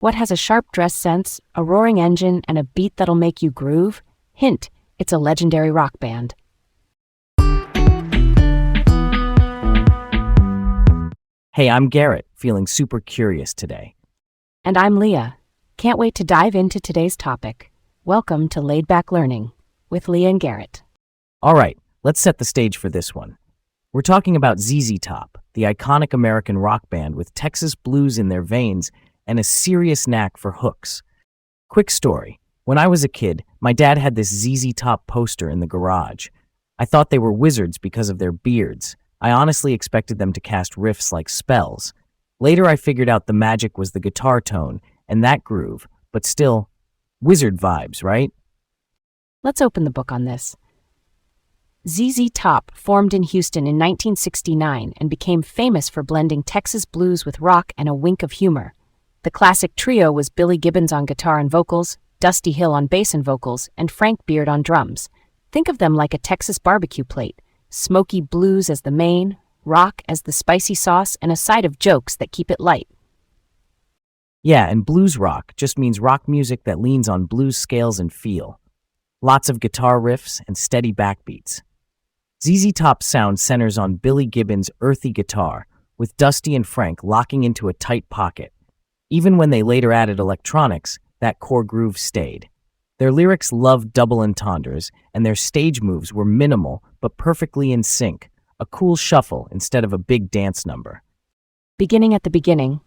What has a sharp dress sense, a roaring engine, and a beat that'll make you groove? Hint, it's a legendary rock band. Hey, I'm Garrett, feeling super curious today. And I'm Leah. Can't wait to dive into today's topic. Welcome to Laid Back Learning with Leah and Garrett. All right, let's set the stage for this one. We're talking about ZZ Top, the iconic American rock band with Texas blues in their veins and a serious knack for hooks. Quick story. When I was a kid, my dad had this ZZ Top poster in the garage. I thought they were wizards because of their beards. I honestly expected them to cast riffs like spells. Later I figured out the magic was the guitar tone and that groove, but still, wizard vibes, right? Let's open the book on this. ZZ Top formed in Houston in 1969 and became famous for blending Texas blues with rock and a wink of humor. The classic trio was Billy Gibbons on guitar and vocals, Dusty Hill on bass and vocals, and Frank Beard on drums. Think of them like a Texas barbecue plate. Smoky blues as the main, rock as the spicy sauce, and a side of jokes that keep it light. Yeah, and blues rock just means rock music that leans on blues scales and feel. Lots of guitar riffs and steady backbeats. ZZ Top's sound centers on Billy Gibbons' earthy guitar, with Dusty and Frank locking into a tight pocket. Even when they later added electronics, that core groove stayed. Their lyrics loved double entendres, and their stage moves were minimal but perfectly in sync, a cool shuffle instead of a big dance number. Beginning at the beginning,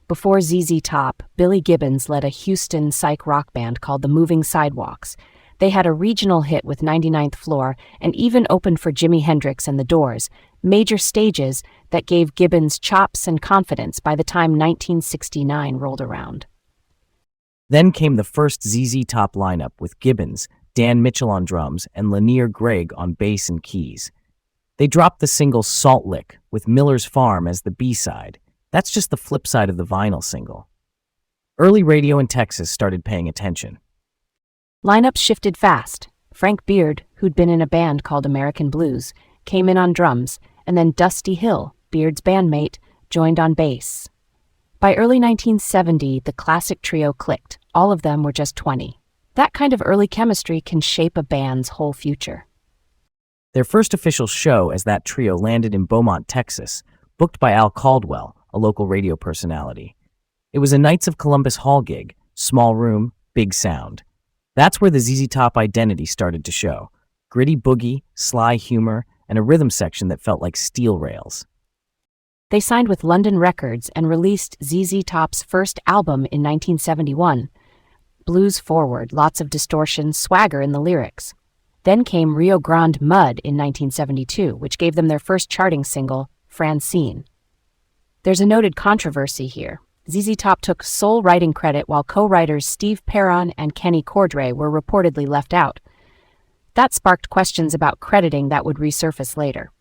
before ZZ Top, Billy Gibbons led a Houston psych rock band called the Moving Sidewalks. They had a regional hit with 99th Floor and even opened for Jimi Hendrix and The Doors, major stages that gave Gibbons chops and confidence by the time 1969 rolled around. Then came the first ZZ Top lineup with Gibbons, Dan Mitchell on drums, and Lanier Gregg on bass and keys. They dropped the single Salt Lick with Miller's Farm as the B-side. That's just the flip side of the vinyl single. Early radio in Texas started paying attention. Lineups shifted fast. Frank Beard, who'd been in a band called American Blues, came in on drums, and then Dusty Hill, Beard's bandmate, joined on bass. By early 1970, the classic trio clicked. All of them were just 20. That kind of early chemistry can shape a band's whole future. Their first official show as that trio landed in Beaumont, Texas, booked by Al Caldwell, a local radio personality. It was a Knights of Columbus Hall gig, small room, big sound. That's where the ZZ Top identity started to show. Gritty boogie, sly humor, and a rhythm section that felt like steel rails. They signed with London Records and released ZZ Top's first album in 1971. Blues forward, lots of distortion, swagger in the lyrics. Then came Rio Grande Mud in 1972, which gave them their first charting single, Francine. There's a noted controversy here. ZZ Top took sole writing credit while co-writers Steve Perron and Kenny Cordray were reportedly left out. That sparked questions about crediting that would resurface later.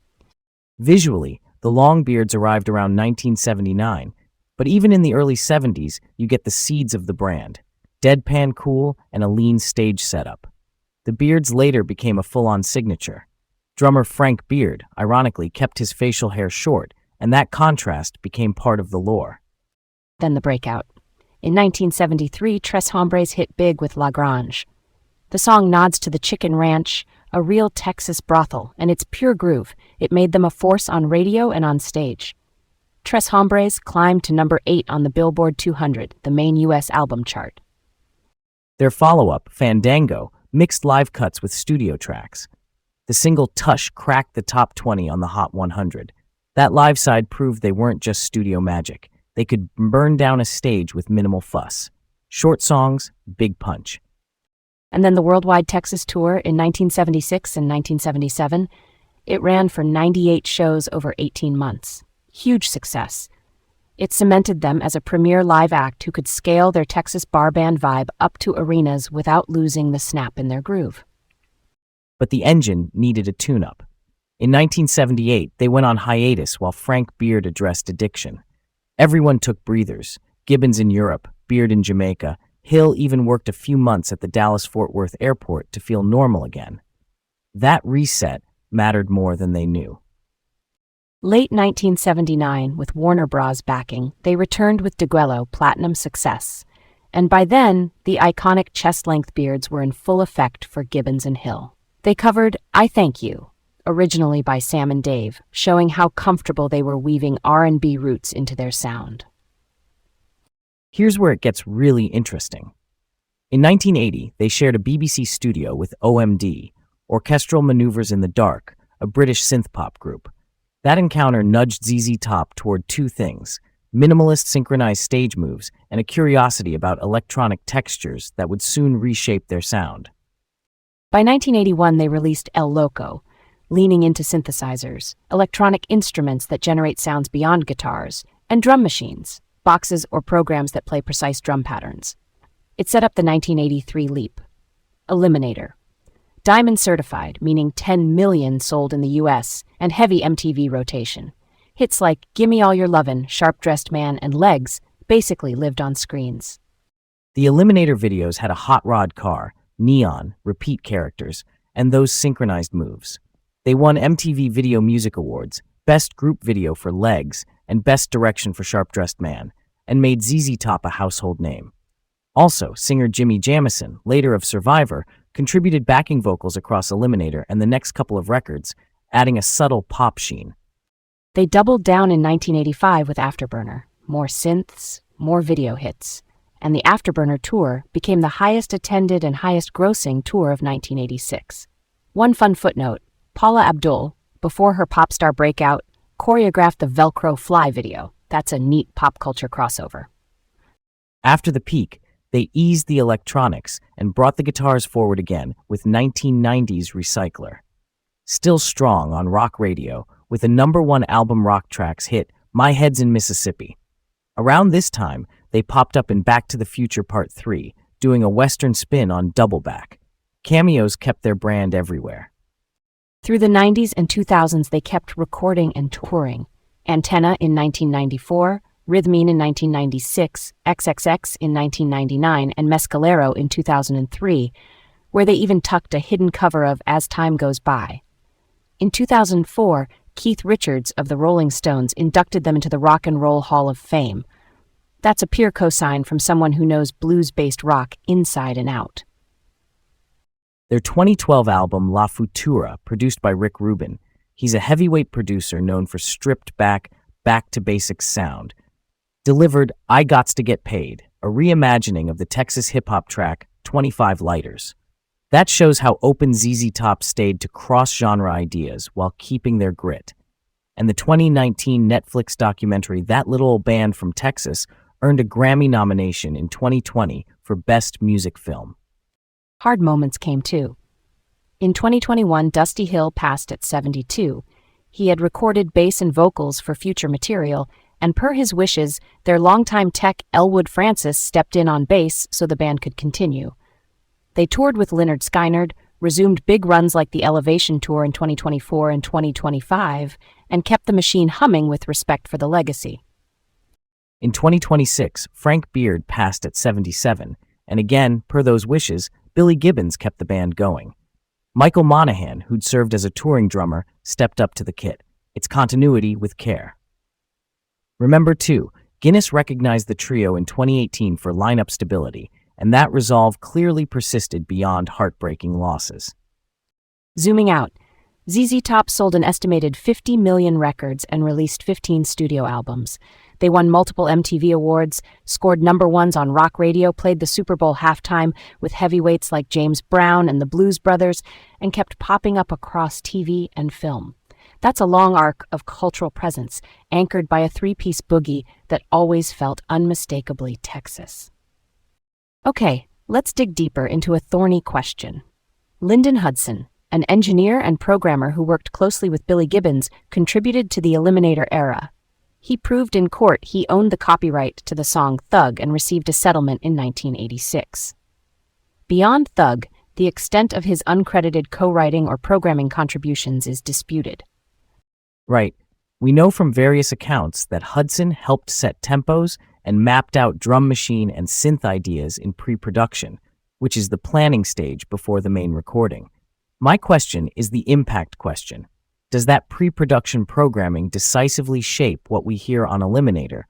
Visually, the long beards arrived around 1979, but even in the early 70s, you get the seeds of the brand. Deadpan cool and a lean stage setup. The beards later became a full-on signature. Drummer Frank Beard, ironically, kept his facial hair short, and that contrast became part of the lore. Then the breakout. In 1973, Tres Hombres hit big with La Grange. The song nods to the Chicken Ranch, a real Texas brothel, and its pure groove. It made them a force on radio and on stage. Tres Hombres climbed to number 8 on the Billboard 200, the main U.S. album chart. Their follow-up, Fandango, mixed live cuts with studio tracks. The single Tush cracked the top 20 on the Hot 100. That live side proved they weren't just studio magic. They could burn down a stage with minimal fuss. Short songs, big punch. And then the worldwide Texas tour in 1976 and 1977. It ran for 98 shows over 18 months. Huge success. It cemented them as a premier live act who could scale their Texas bar band vibe up to arenas without losing the snap in their groove. But the engine needed a tune-up. In 1978, they went on hiatus while Frank Beard addressed addiction. Everyone took breathers. Gibbons in Europe, Beard in Jamaica. Hill even worked a few months at the Dallas-Fort Worth airport to feel normal again. That reset mattered more than they knew. Late 1979, with Warner Bros. Backing, they returned with Degüello, platinum success. and by then, the iconic chest-length beards were in full effect for Gibbons and Hill. They covered I Thank You, originally by Sam and Dave, showing how comfortable they were weaving R&B roots into their sound. Here's where it gets really interesting. In 1980, they shared a BBC studio with OMD, Orchestral Maneuvers in the Dark, a British synth-pop group. That encounter nudged ZZ Top toward two things: minimalist synchronized stage moves and a curiosity about electronic textures that would soon reshape their sound. By 1981, they released El Loco, leaning into synthesizers, electronic instruments that generate sounds beyond guitars, and drum machines, boxes or programs that play precise drum patterns. It set up the 1983 leap. Eliminator. Diamond certified, meaning 10 million sold in the US, and heavy MTV rotation. Hits like Gimme All Your Lovin', Sharp Dressed Man, and Legs basically lived on screens. The Eliminator videos had a hot rod car, neon, repeat characters, and those synchronized moves. They won MTV Video Music Awards, Best Group Video for Legs, and Best Direction for Sharp Dressed Man, and made ZZ Top a household name. Also, singer Jimmy Jamison, later of Survivor, contributed backing vocals across Eliminator and the next couple of records, adding a subtle pop sheen. They doubled down in 1985 with Afterburner. More synths, more video hits. And the Afterburner tour became the highest attended and highest grossing tour of 1986. One fun footnote, Paula Abdul, before her pop star breakout, choreographed the Velcro Fly video. That's a neat pop culture crossover. After the peak, they eased the electronics and brought the guitars forward again with 1990s Recycler. Still strong on rock radio, with a #1 album rock tracks hit My Head's in Mississippi. Around this time, they popped up in Back to the Future Part 3, doing a Western spin on Doubleback. Cameos kept their brand everywhere. Through the 90s and 2000s, they kept recording and touring. Antenna in 1994, Rhythmine in 1996, XXX in 1999, and Mescalero in 2003, where they even tucked a hidden cover of As Time Goes By. In 2004, Keith Richards of the Rolling Stones inducted them into the Rock and Roll Hall of Fame. That's a peer cosign from someone who knows blues-based rock inside and out. Their 2012 album La Futura, produced by Rick Rubin, he's a heavyweight producer known for stripped-back, back-to-basics sound, delivered I Gots to Get Paid, a reimagining of the Texas hip-hop track 25 Lighters. That shows how open ZZ Top stayed to cross-genre ideas while keeping their grit. And the 2019 Netflix documentary That Little Old Band from Texas earned a Grammy nomination in 2020 for Best Music Film. Hard moments came too. In 2021, Dusty Hill passed at 72. He had recorded bass and vocals for future material, and per his wishes, their longtime tech Elwood Francis stepped in on bass so the band could continue. They toured with Lynyrd Skynyrd, resumed big runs like the Elevation Tour in 2024 and 2025, and kept the machine humming with respect for the legacy. In 2026, Frank Beard passed at 77, and again, per those wishes, Billy Gibbons kept the band going. Michael Monaghan, who'd served as a touring drummer, stepped up to the kit. It's continuity with care. Remember, too, Guinness recognized the trio in 2018 for lineup stability, and that resolve clearly persisted beyond heartbreaking losses. Zooming out, ZZ Top sold an estimated 50 million records and released 15 studio albums. They won multiple MTV awards, scored #1s on rock radio, played the Super Bowl halftime with heavyweights like James Brown and the Blues Brothers, and kept popping up across TV and film. That's a long arc of cultural presence, anchored by a three-piece boogie that always felt unmistakably Texas. Okay, let's dig deeper into a thorny question. Lyndon Hudson, an engineer and programmer who worked closely with Billy Gibbons, contributed to the Eliminator era. He proved in court he owned the copyright to the song Thug and received a settlement in 1986. Beyond Thug, the extent of his uncredited co-writing or programming contributions is disputed. Right. We know from various accounts that Hudson helped set tempos and mapped out drum machine and synth ideas in pre-production, which is the planning stage before the main recording. My question is the impact question. Does that pre-production programming decisively shape what we hear on Eliminator?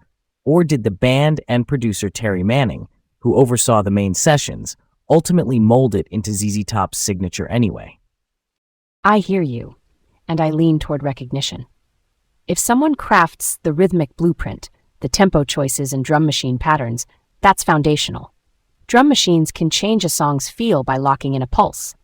Or did the band and producer Terry Manning, who oversaw the main sessions, ultimately mold it into ZZ Top's signature anyway. I hear you, and I lean toward recognition. If someone crafts the rhythmic blueprint, the tempo choices and drum machine patterns, that's foundational. Drum machines can change a song's feel by locking in a pulse.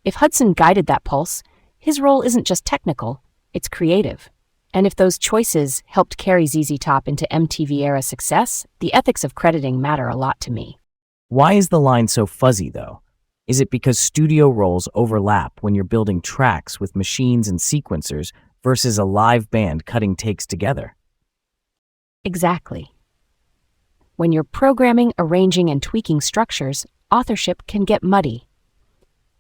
If Hudson guided that pulse, his role isn't just technical, it's creative. And if those choices helped carry ZZ Top into MTV-era success, the ethics of crediting matter a lot to me. Why is the line so fuzzy, though? Is it because studio roles overlap when you're building tracks with machines and sequencers versus a live band cutting takes together? Exactly. When you're programming, arranging, and tweaking structures, authorship can get muddy.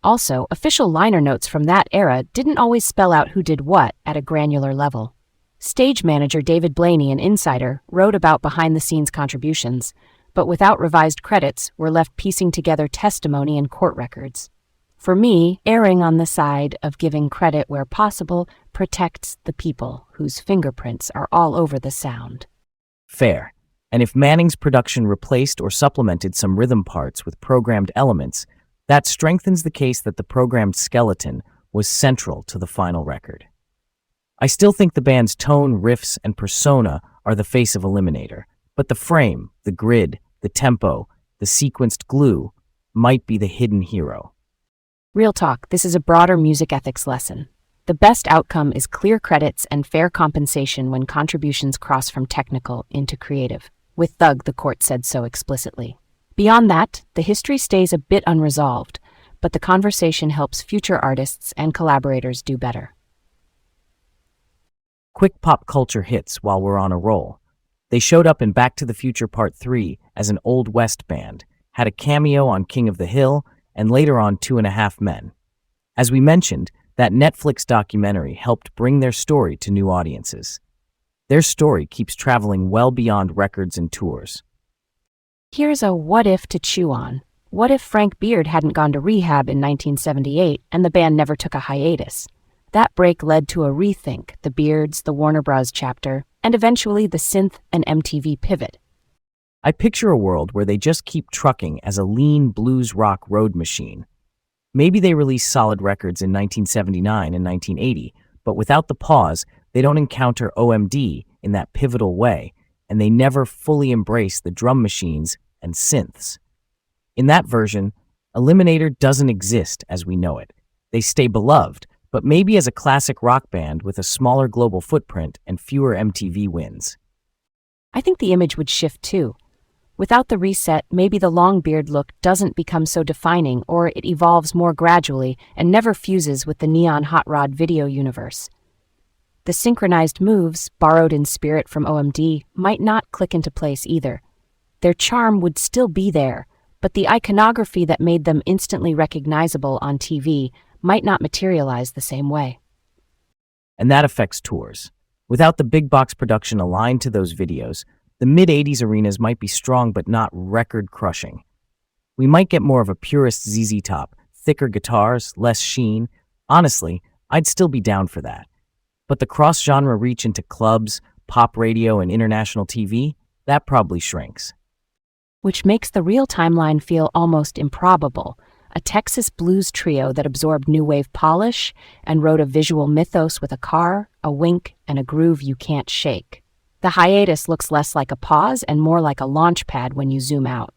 Also, official liner notes from that era didn't always spell out who did what at a granular level. Stage manager David Blaney, an insider, wrote about behind-the-scenes contributions, but without revised credits, we're left piecing together testimony and court records. For me, erring on the side of giving credit where possible protects the people whose fingerprints are all over the sound. Fair. And if Manning's production replaced or supplemented some rhythm parts with programmed elements, that strengthens the case that the programmed skeleton was central to the final record. I still think the band's tone, riffs, and persona are the face of Eliminator, but the frame, the grid, the tempo, the sequenced glue might be the hidden hero. Real talk, this is a broader music ethics lesson. The best outcome is clear credits and fair compensation when contributions cross from technical into creative. With Thug, the court said so explicitly. Beyond that, the history stays a bit unresolved, but the conversation helps future artists and collaborators do better. Quick pop culture hits while we're on a roll. They showed up in Back to the Future Part 3 as an Old West band, had a cameo on King of the Hill, and later on 2.5 Men. As we mentioned, that Netflix documentary helped bring their story to new audiences. Their story keeps traveling well beyond records and tours. Here's a what if to chew on. What if Frank Beard hadn't gone to rehab in 1978 and the band never took a hiatus? That break led to a rethink, the Beards, the Warner Bros. Chapter, and eventually the synth and MTV pivot. I picture a world where they just keep trucking as a lean blues rock road machine. Maybe they release solid records in 1979 and 1980, but without the pause, they don't encounter OMD in that pivotal way, and they never fully embrace the drum machines and synths. In that version, Eliminator doesn't exist as we know it. They stay beloved, but maybe as a classic rock band with a smaller global footprint and fewer MTV wins. I think the image would shift too. Without the reset, maybe the long beard look doesn't become so defining, or it evolves more gradually and never fuses with the neon hot rod video universe. The synchronized moves, borrowed in spirit from OMD, might not click into place either. Their charm would still be there, but the iconography that made them instantly recognizable on TV might not materialize the same way. And that affects tours. Without the big box production aligned to those videos, the mid-'80s arenas might be strong but not record-crushing. We might get more of a purist ZZ Top, thicker guitars, less sheen. Honestly, I'd still be down for that. But the cross-genre reach into clubs, pop radio, and international TV, that probably shrinks. Which makes the real timeline feel almost improbable. A Texas blues trio that absorbed new wave polish and wrote a visual mythos with a car, a wink, and a groove you can't shake. The hiatus looks less like a pause and more like a launch pad when you zoom out.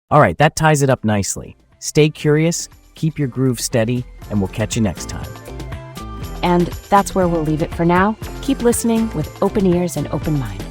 All right, that ties it up nicely. Stay curious, keep your groove steady, and we'll catch you next time. And that's where we'll leave it for now. Keep listening with open ears and open minds.